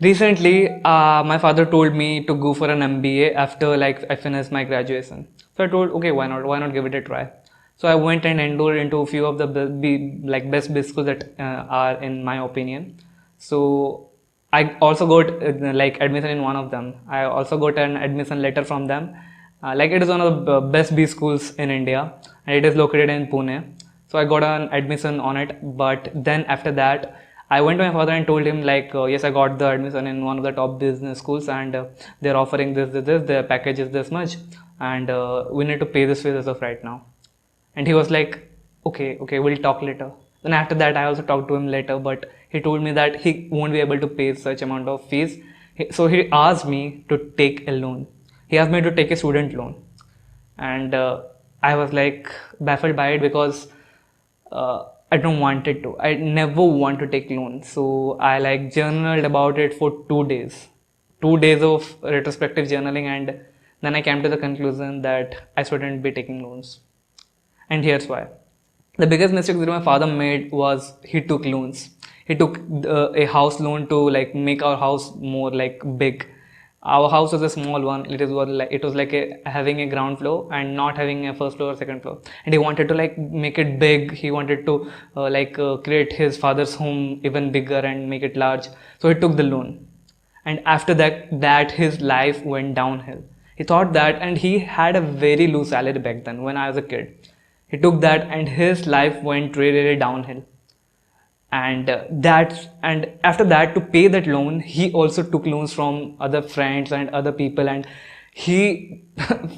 Recently, my father told me to go for an MBA after like I finished my graduation. So I told, okay, why not? Why not give it a try? So I went and enrolled into a few of the like best business schools that are in my opinion. So I also got like admission in one of them. I also got an admission letter from them. Like it is one of the best B schools in India, and it is located in Pune. So I got an admission on it. But then after that, I went to my father and told him like, yes, I got the admission in one of the top business schools, and they're offering this. Their package is this much, and we need to pay this fees as of right now. And he was like, okay, we'll talk later. Then after that, I also talked to him later, but he told me that he won't be able to pay such amount of fees. So he asked me to take a loan. He asked me to take a student loan, and I was like baffled by it because I don't want it to. I never want to take loans. So I like journaled about it for 2 days. 2 days of retrospective journaling, and then I came to the conclusion that I shouldn't be taking loans. And here's why. The biggest mistake that my father made was he took loans. He took a house loan to like make our house more like big. Our house was a small one. It was like having a ground floor and not having a first floor or second floor. And he wanted to like make it big. He wanted to create his father's home even bigger and make it large. So he took the loan. And after that his life went downhill. He thought that, and he had a very low salary back then when I was a kid. He took that and his life went really downhill. And and after that, to pay that loan, he also took loans from other friends and other people, and he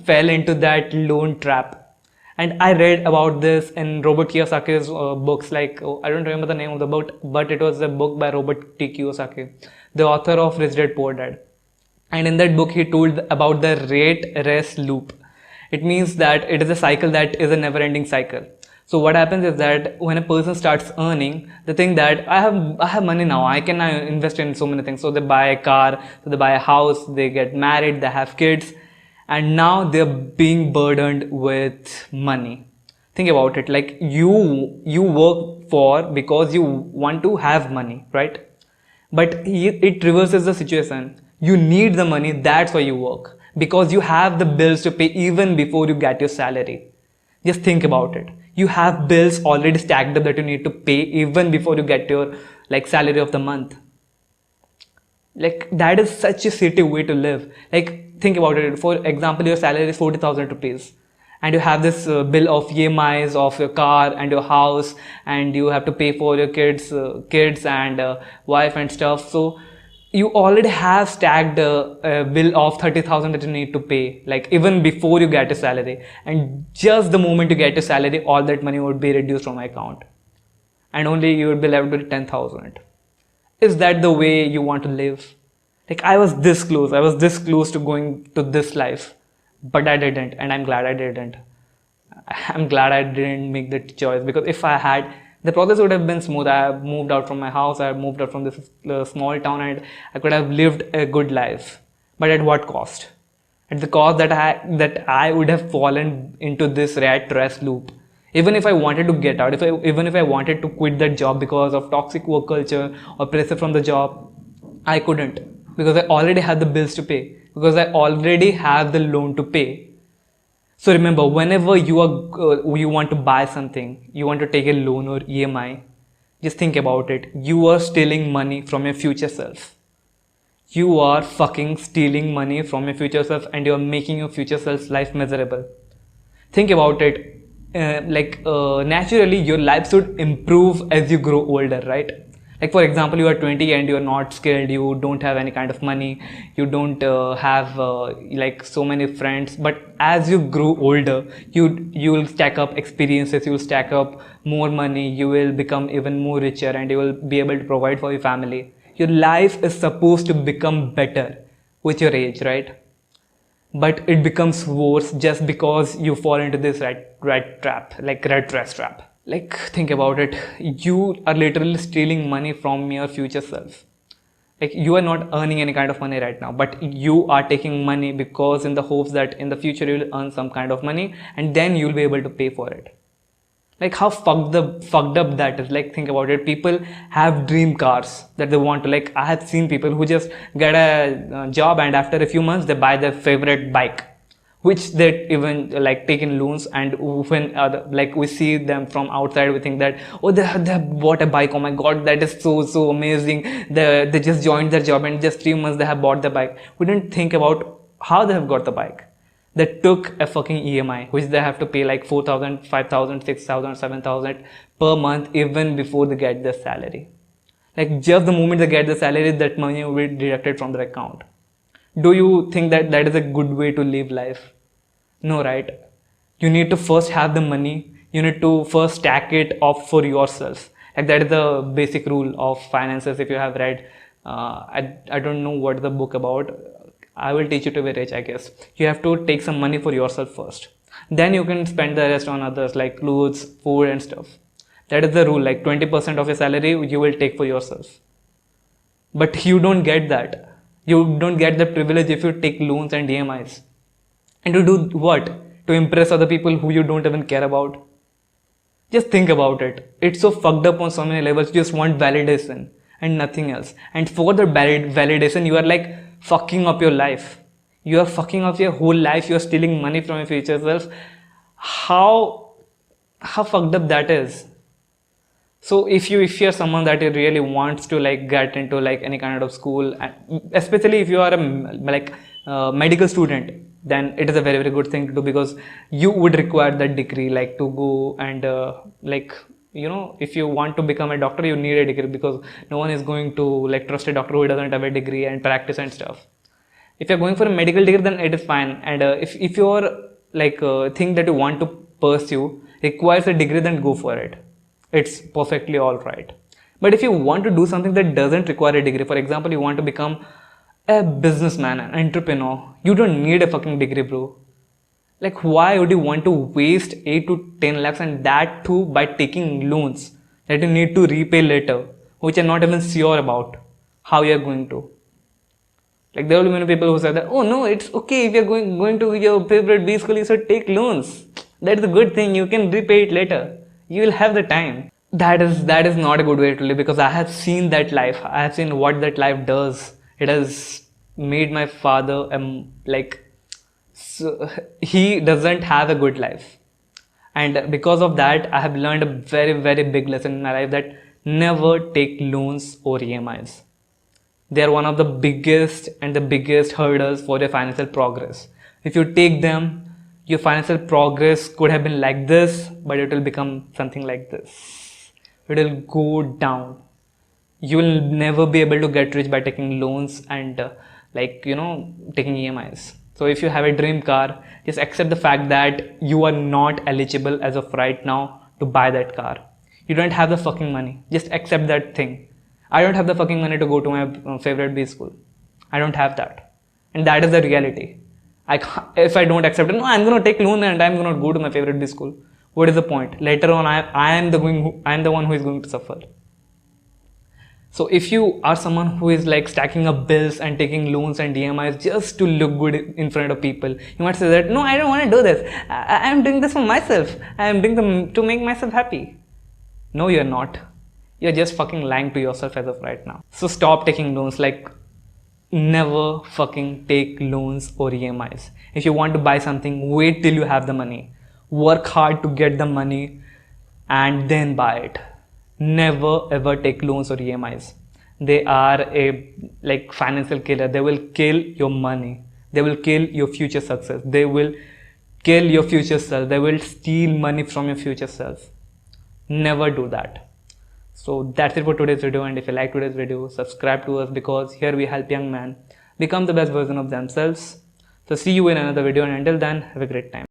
fell into that loan trap. And I read about this in Robert Kiyosaki's books. Like, oh, I don't remember the name of the book, but it was a book by Robert T. Kiyosaki, the author of Rich Dad Poor Dad. And in that book, he told about the rate rest loop. It means that it is a cycle that is a never ending cycle. So what happens is that when a person starts earning, they think that I have money now, I can invest in so many things. So they buy a car, so they buy a house, they get married, they have kids, and now they're being burdened with money. Think about it, like you work for because you want to have money, right? But it reverses the situation. You need the money, that's why you work, because you have the bills to pay even before you get your salary. Just think about it. You have bills already stacked up that you need to pay even before you get your like salary of the month. Like that is such a shitty way to live. Like think about it. For example, your salary is 40,000 rupees, and you have this bill of EMIs of your car and your house, and you have to pay for your kids and wife and stuff. So you already have stacked a bill of 30,000 that you need to pay, like even before you get a salary. And just the moment you get a salary, all that money would be reduced from my account, and only you would be left with 10,000. Is that the way you want to live? Like I was this close. I was this close to going to this life, but I didn't, and I'm glad I didn't. I'm glad I didn't make that choice, because if I had, the process would have been smooth. I have moved out from my house, I have moved out from this small town, and I could have lived a good life. But at what cost? At the cost that I would have fallen into this rat race loop. Even if I wanted to get out, even if I wanted to quit that job because of toxic work culture or pressure from the job, I couldn't, because I already had the bills to pay, because I already have the loan to pay. So remember, whenever you want to buy something, you want to take a loan or EMI, just think about it. You are stealing money from your future self. You are fucking stealing money from your future self, and you are making your future self's life miserable. Think about it. Naturally, your life should improve as you grow older, right? Like for example, you are 20 and you are not skilled, you don't have any kind of money, you don't have like so many friends. But as you grow older, you will stack up experiences, you will stack up more money, you will become even more richer, and you will be able to provide for your family. Your life is supposed to become better with your age, right? But it becomes worse just because you fall into this rat trap, like rat race trap. Like think about it, you are literally stealing money from your future self. Like you are not earning any kind of money right now, but you are taking money because in the hopes that in the future you will earn some kind of money, and then you will be able to pay for it. Like how fucked up that is. Like think about it. People have dream cars that they want to. Like I have seen people who just get a job and after a few months they buy their favorite bike, which they even like take in loans. And when like we see them from outside, we think that, oh, they have bought a bike, oh my god, that is so amazing. They just joined their job and just 3 months they have bought the bike. We didn't think about how they have got the bike. They took a fucking EMI which they have to pay like 4,000, 5,000, 6,000, 7,000 per month even before they get their salary. Like just the moment they get the salary, that money will be deducted from their account. Do you think that that is a good way to live life? No, right? You need to first have the money. You need to first stack it off for yourself. Like that is the basic rule of finances. If you have read, I don't know what the book about. I will teach you to be rich, I guess. You have to take some money for yourself first. Then you can spend the rest on others like clothes, food and stuff. That is the rule. Like 20% of your salary you will take for yourself. But you don't get that. You don't get the privilege if you take loans and EMIs. And to do what? To impress other people who you don't even care about? Just think about it. It's so fucked up on so many levels. You just want validation and nothing else. And for the validation, you are like fucking up your life. You are fucking up your whole life. You are stealing money from your future self. How fucked up that is. So if you're someone that really wants to like get into like any kind of school, especially if you are a medical student, then it is a very, very good thing to do, because you would require that degree like to go and if you want to become a doctor, you need a degree, because no one is going to like trust a doctor who doesn't have a degree and practice and stuff. If you're going for a medical degree, then it is fine. And if your thing that you want to pursue requires a degree, then go for it. It's perfectly alright. But if you want to do something that doesn't require a degree, for example, you want to become a businessman, an entrepreneur, you don't need a fucking degree, bro. Like, why would you want to waste 8 to 10 lakhs, and that too by taking loans that you need to repay later, which you're not even sure about how you're going to. Like, there will be many people who say that, oh no, it's okay if you're going to your favorite B school, you should take loans. That's a good thing, you can repay it later. You will have the time. That is not a good way to live, because I have seen that life. I have seen what that life does. It has made my father he doesn't have a good life. And because of that, I have learned a very, very big lesson in my life, that never take loans or EMIs. They are one of the biggest hurdles for your financial progress. If you take them, your financial progress could have been like this, but it will become something like this. It will go down. You will never be able to get rich by taking loans and taking EMIs. So if you have a dream car, just accept the fact that you are not eligible as of right now to buy that car. You don't have the fucking money. Just accept that thing. I don't have the fucking money to go to my favorite B school. I don't have that. And that is the reality. If I don't accept it, no, I'm going to take loan and I'm going to go to my favorite B school. What is the point? Later on, I am the one who is going to suffer. So if you are someone who is like stacking up bills and taking loans and EMIs just to look good in front of people, you might say that, no, I don't want to do this. I am doing this for myself. I am doing them to make myself happy. No, you're not. You're just fucking lying to yourself as of right now. So stop taking loans. Like, never fucking take loans or EMIs. If you want to buy something, wait till you have the money. Work hard to get the money and then buy it. Never ever take loans or EMIs. They are a financial killer. They will kill your money. They will kill your future success. They will kill your future self. They will steal money from your future self. Never do that. So that's it for today's video, and if you like today's video, subscribe to us, because here we help young men become the best version of themselves. So see you in another video, and until then, have a great time.